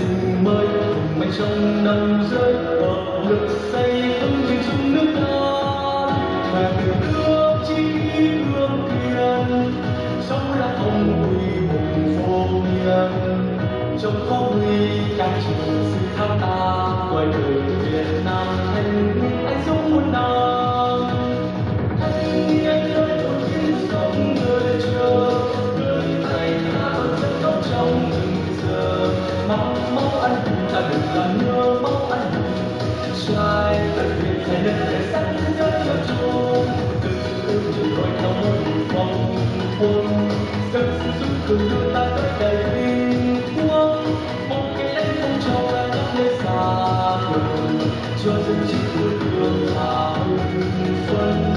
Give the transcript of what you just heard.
sinh mới cùng mây trong năm rơi hợp lực xây vững trên chung nước ta và từ nước chi hương thiêng sống lá hồng quỳ hùng vô biên trong khó nguy càng trường sự thao ta quay đời Việt Nam anh dũng muôn năm anh ơi một tiếng sóng người chờ người tay ta còn chân khóc trong từng giờ máu anh hùng ta đừng là nhớ máu anh hùng trai tận việt thay đất để sáng nhất cho chung từ trường đôi theo một vòng quân dân giúp cường đưa ta tới đầy vinh quang một cái lãnh phong trào là các nơi xa vời cho dân chỉ cuối đường thả hưng xuân